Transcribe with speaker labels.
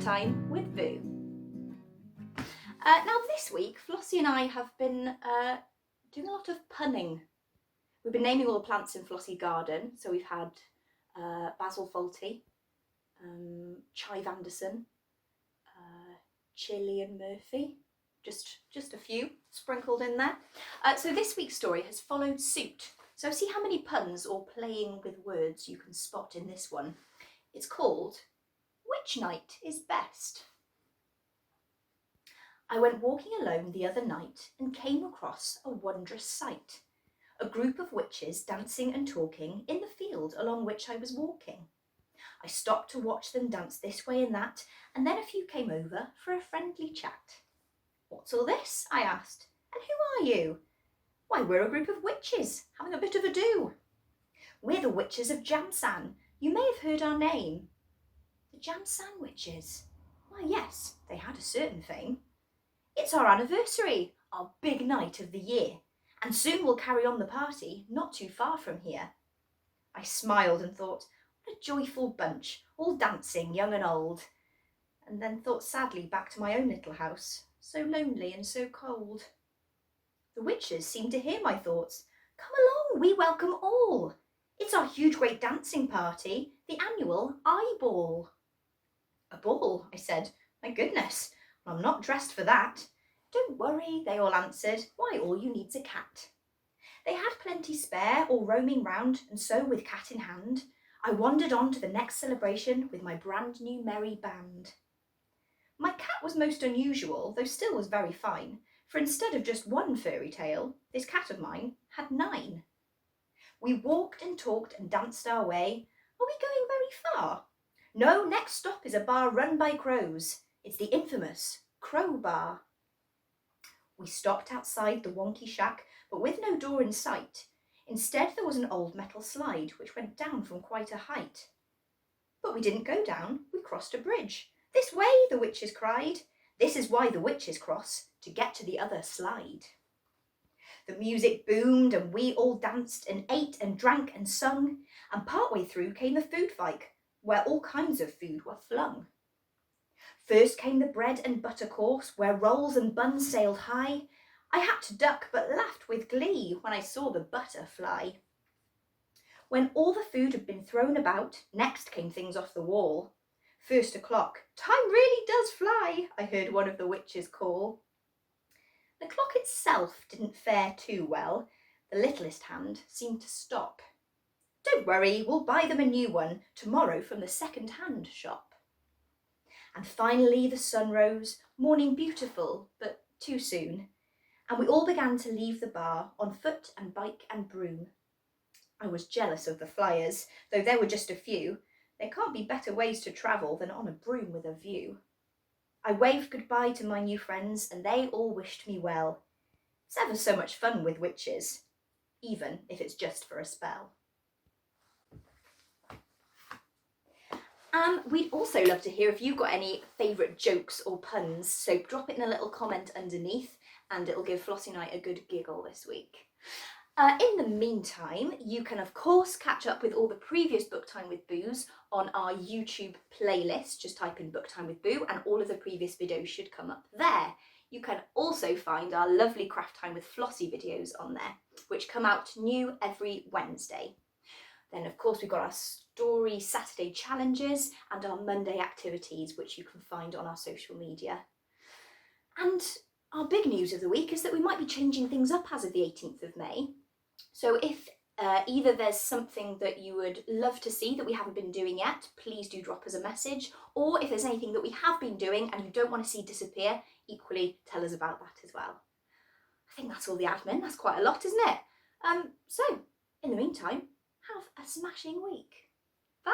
Speaker 1: Time with Boo. Now this week, Flossie and I have been doing a lot of punning. We've been naming all the plants in Flossie garden. So we've had basil faulty, chive Anderson, Chilean Murphy, just a few sprinkled in there. So this week's story has followed suit. So see how many puns or playing with words you can spot in this one. It's called Which Night is Best? I went walking alone the other night and came across a wondrous sight. A group of witches dancing and talking in the field along which I was walking. I stopped to watch them dance this way and that, and then a few came over for a friendly chat. What's all this? I asked. And who are you? Why, we're a group of witches, having a bit of a do. We're the witches of Jamsan. You may have heard our name. The Jamsan witches? Why, yes, they had a certain fame. It's our anniversary, our big night of the year, and soon we'll carry on the party not too far from here. I smiled and thought, what a joyful bunch, all dancing, young and old, and then thought sadly back to my own little house, so lonely and so cold. The witches seemed to hear my thoughts. Come along, we welcome all. It's our huge great dancing party, the annual Eye Ball. A ball, I said. My goodness, well, I'm not dressed for that. Don't worry, they all answered. Why, all you need's a cat. They had plenty spare, all roaming round, and so with cat in hand, I wandered on to the next celebration with my brand new merry band. My cat was most unusual, though still was very fine, for instead of just one fairy tale, this cat of mine had 9. We walked and talked and danced our way. Are we going very far? No, next stop is a bar run by crows. It's the infamous Crow Bar. We stopped outside the wonky shack, but with no door in sight. Instead, there was an old metal slide which went down from quite a height. But we didn't go down, we crossed a bridge. This way, the witches cried. This is why the witches cross, to get to the other slide. The music boomed and we all danced and ate and drank and sung, and partway through came the food fight, where all kinds of food were flung. First came the bread and butter course, where rolls and buns sailed high. I had to duck but laughed with glee when I saw the butter fly. When all the food had been thrown about, next came things off the wall. 1 o'clock, time really does fly, I heard one of the witches call. The clock itself didn't fare too well. The littlest hand seemed to stop. Don't worry, we'll buy them a new one tomorrow from the second-hand shop. And finally the sun rose, morning beautiful, but too soon, and we all began to leave the bar on foot and bike and broom. I was jealous of the flyers, though there were just a few. There can't be better ways to travel than on a broom with a view. I waved goodbye to my new friends, and they all wished me well. It's ever so much fun with witches, even if it's just for a spell. We'd also love to hear if you've got any favourite jokes or puns, so drop it in a little comment underneath and it'll give Flossie and I a good giggle this week. In the meantime, you can of course catch up with all the previous Book Time with Boos on our YouTube playlist. Just type in Book Time with Boo and all of the previous videos should come up there. You can also find our lovely Craft Time with Flossie videos on there, which come out new every Wednesday. Then of course we've got our Story Saturday challenges and our Monday activities, which you can find on our social media. And our big news of the week is that we might be changing things up as of the 18th of May. So if either there's something that you would love to see that we haven't been doing yet, please do drop us a message. Or if there's anything that we have been doing and you don't want to see disappear, equally tell us about that as well. I think that's all the admin. That's quite a lot, isn't it? So in the meantime, have a smashing week. Bye!